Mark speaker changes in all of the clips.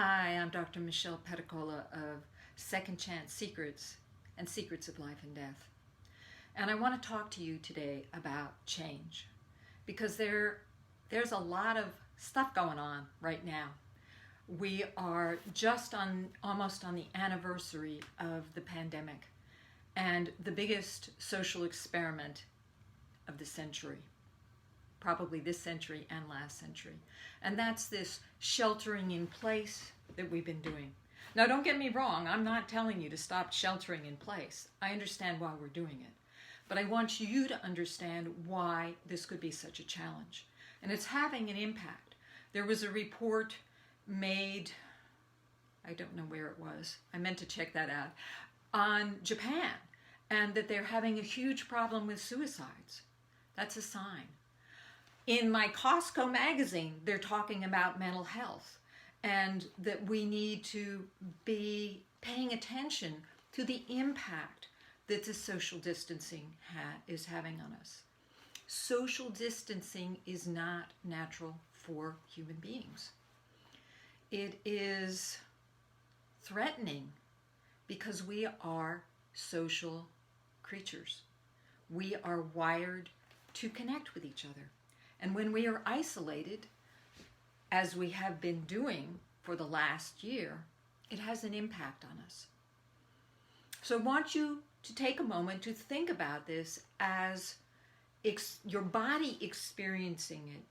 Speaker 1: Hi, I'm Dr. Michelle Pedicola of Second Chance Secrets and Secrets of Life and Death. And I want to talk to you today about change because there's a lot of stuff going on right now. We are just almost on the anniversary of the pandemic and the biggest social experiment of the century, probably this century and last century. And that's this sheltering in place that we've been doing. Now, don't get me wrong, I'm not telling you to stop sheltering in place. I understand why we're doing it. But I want you to understand why this could be such a challenge. And it's having an impact. There was a report made, I don't know where it was, I meant to check that out, on Japan, and that they're having a huge problem with suicides. That's a sign. In my Costco magazine, they're talking about mental health and that we need to be paying attention to the impact that the social distancing is having on us. Social distancing is not natural for human beings. It is threatening because we are social creatures. We are wired to connect with each other. And when we are isolated, as we have been doing for the last year, it has an impact on us. So I want you to take a moment to think about this as your body experiencing it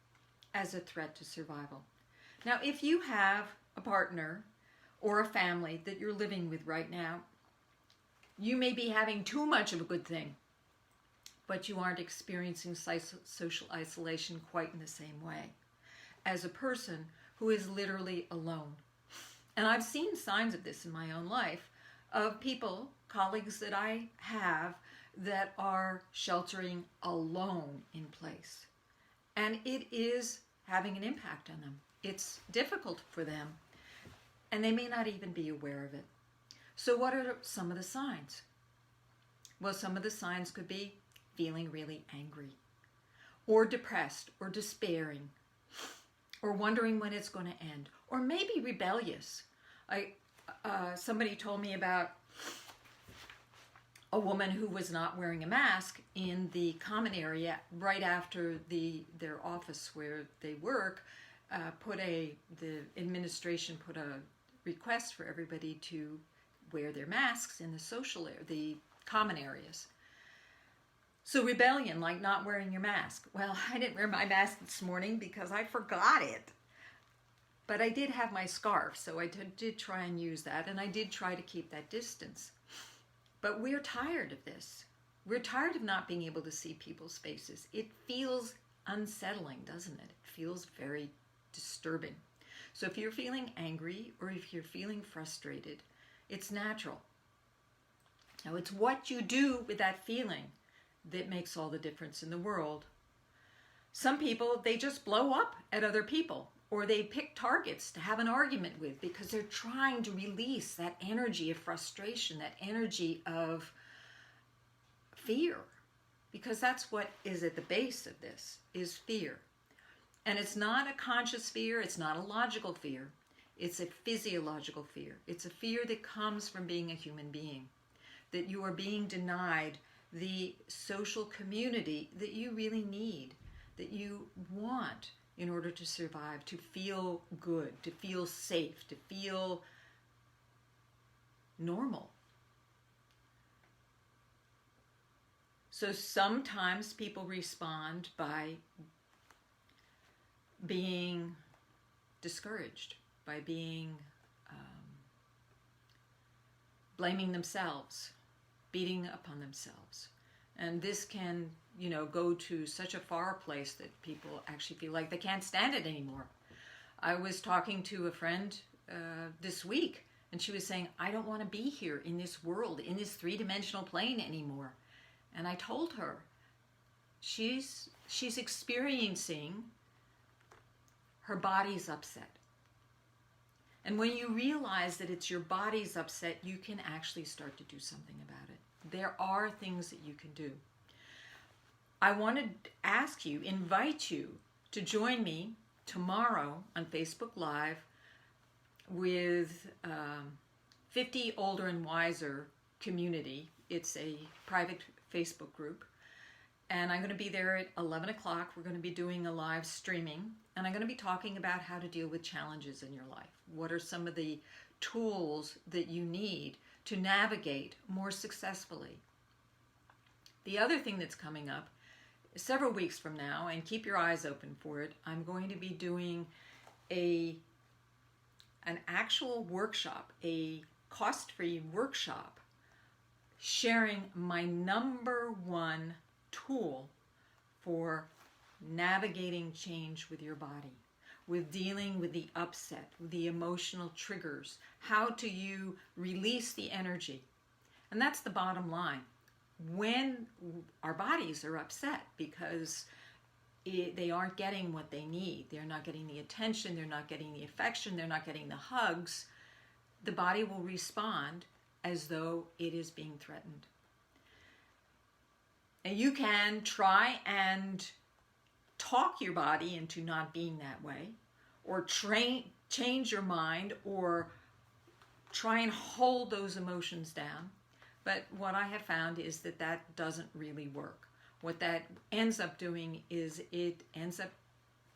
Speaker 1: as a threat to survival. Now, if you have a partner or a family that you're living with right now, you may be having too much of a good thing, but you aren't experiencing social isolation quite in the same way as a person who is literally alone. And I've seen signs of this in my own life of people, colleagues that I have, that are sheltering alone in place. And it is having an impact on them. It's difficult for them, and they may not even be aware of it. So what are some of the signs? Well, some of the signs could be feeling really angry, or depressed, or despairing, or wondering when it's going to end, or maybe rebellious. Somebody told me about a woman who was not wearing a mask in the common area right after their office where they work the administration put a request for everybody to wear their masks in the social area, the common areas. So rebellion, like not wearing your mask. Well, I didn't wear my mask this morning because I forgot it. But I did have my scarf, so I did try and use that, and I did try to keep that distance. But we're tired of this. We're tired of not being able to see people's faces. It feels unsettling, doesn't it? It feels very disturbing. So if you're feeling angry or if you're feeling frustrated, it's natural. Now, it's what you do with that feeling that makes all the difference in the world. Some people, they just blow up at other people, or they pick targets to have an argument with because they're trying to release that energy of frustration, that energy of fear, because that's what is at the base of this, is fear. And it's not a conscious fear, it's not a logical fear, it's a physiological fear. It's a fear that comes from being a human being, that you are being denied the social community that you really need, that you want in order to survive, to feel good, to feel safe, to feel normal. So sometimes people respond by being discouraged, by being blaming themselves, beating upon themselves. And this can, go to such a far place that people actually feel like they can't stand it anymore. I was talking to a friend this week, and she was saying, I don't want to be here in this world, in this three-dimensional plane anymore. And I told her, she's experiencing her body's upset. And when you realize that it's your body's upset, you can actually start to do something about it. There are things that you can do. I want to invite you to join me tomorrow on Facebook Live with 50 Older and Wiser community. It's a private Facebook group. And I'm going to be there at 11 o'clock. We're going to be doing a live streaming. And I'm going to be talking about how to deal with challenges in your life. What are some of the tools that you need to navigate more successfully? The other thing that's coming up several weeks from now, and keep your eyes open for it, I'm going to be doing an actual workshop, a cost-free workshop, sharing my number one tool for navigating change with your body, with dealing with the upset, with the emotional triggers. How do you release the energy? And that's the bottom line. When our bodies are upset because they aren't getting what they need, they're not getting the attention, they're not getting the affection, they're not getting the hugs, the body will respond as though it is being threatened. And you can try and talk your body into not being that way, or change your mind, or try and hold those emotions down. But what I have found is that that doesn't really work. What that ends up doing is it ends up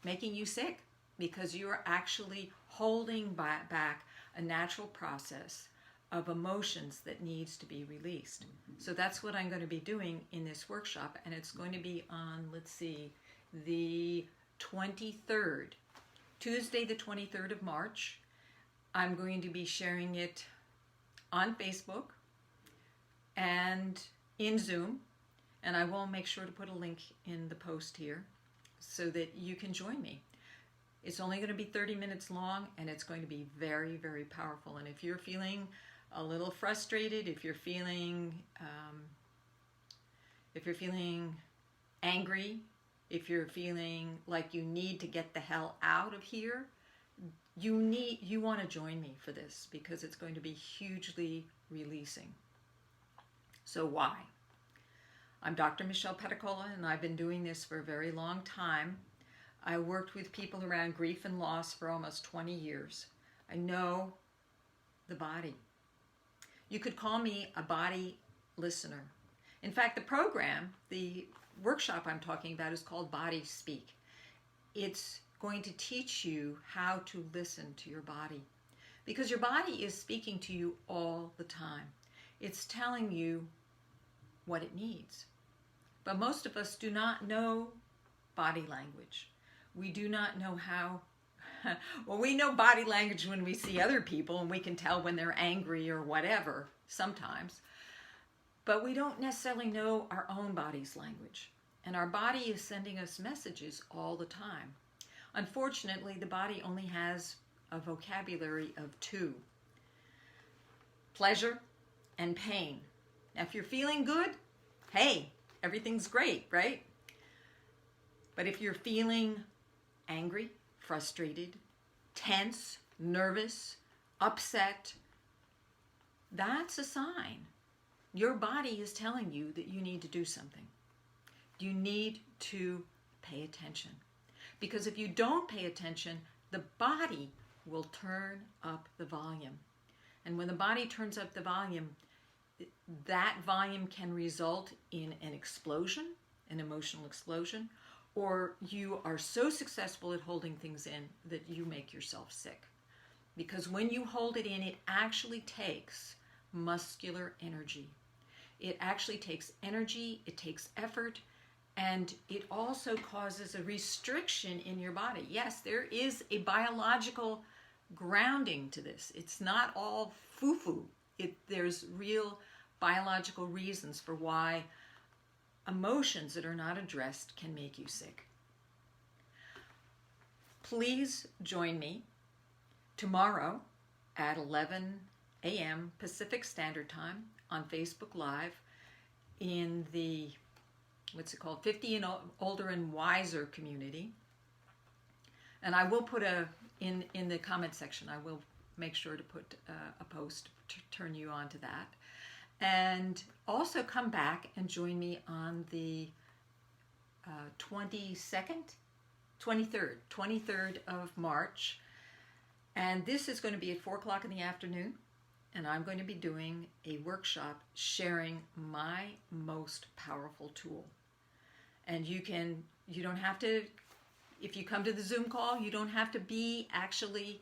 Speaker 1: making you sick, because you're actually holding back a natural process of emotions that needs to be released. So that's what I'm going to be doing in this workshop, and it's going to be on, let's see, the 23rd, Tuesday the 23rd of March. I'm going to be sharing it on Facebook and in Zoom, and I will make sure to put a link in the post here so that you can join me. It's only going to be 30 minutes long, and it's going to be very, very powerful. And if you're feeling a little frustrated, if you're feeling angry, if you're feeling like you need to get the hell out of here, you want to join me for this, because it's going to be hugely releasing. So why? I'm Dr. Michelle Peticola, and I've been doing this for a very long time. I worked with people around grief and loss for almost 20 years. I know the body. You could call me a body listener. In fact, the program, the workshop I'm talking about, is called Body Speak. It's going to teach you how to listen to your body, because your body is speaking to you all the time. It's telling you what it needs. But most of us do not know body language. We do not know how. Well, we know body language when we see other people, and we can tell when they're angry or whatever sometimes. But we don't necessarily know our own body's language. And our body is sending us messages all the time. Unfortunately, the body only has a vocabulary of two: pleasure and pain. Now, if you're feeling good, hey, everything's great, right? But if you're feeling angry, frustrated, tense, nervous, upset, that's a sign. Your body is telling you that you need to do something. You need to pay attention. Because if you don't pay attention, the body will turn up the volume. And when the body turns up the volume, that volume can result in an explosion, an emotional explosion, or you are so successful at holding things in that you make yourself sick. Because when you hold it in, it actually takes muscular energy. It actually takes energy, it takes effort, and it also causes a restriction in your body. Yes, there is a biological grounding to this. It's not all foo-foo. There's real biological reasons for why emotions that are not addressed can make you sick. Please join me tomorrow at 11 a.m. Pacific Standard Time on Facebook Live in the, 50 and Older and Wiser community. And I will put in the comment section, I will make sure to put a post to turn you on to that. And also come back and join me on the 23rd of March And this is going to be at 4 o'clock in the afternoon. And I'm going to be doing a workshop sharing my most powerful tool. And you don't have to, if you come to the Zoom call, you don't have to be actually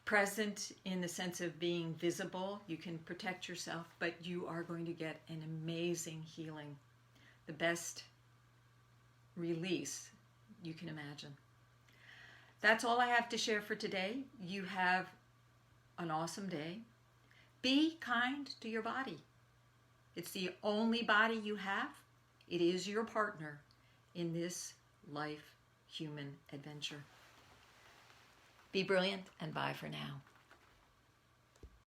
Speaker 1: present in the sense of being visible. You can protect yourself, but you are going to get an amazing healing, the best release you can imagine. That's all I have to share for today. You have an awesome day. Be kind to your body. It's the only body you have. It is your partner in this life human adventure. Be brilliant, and bye for now.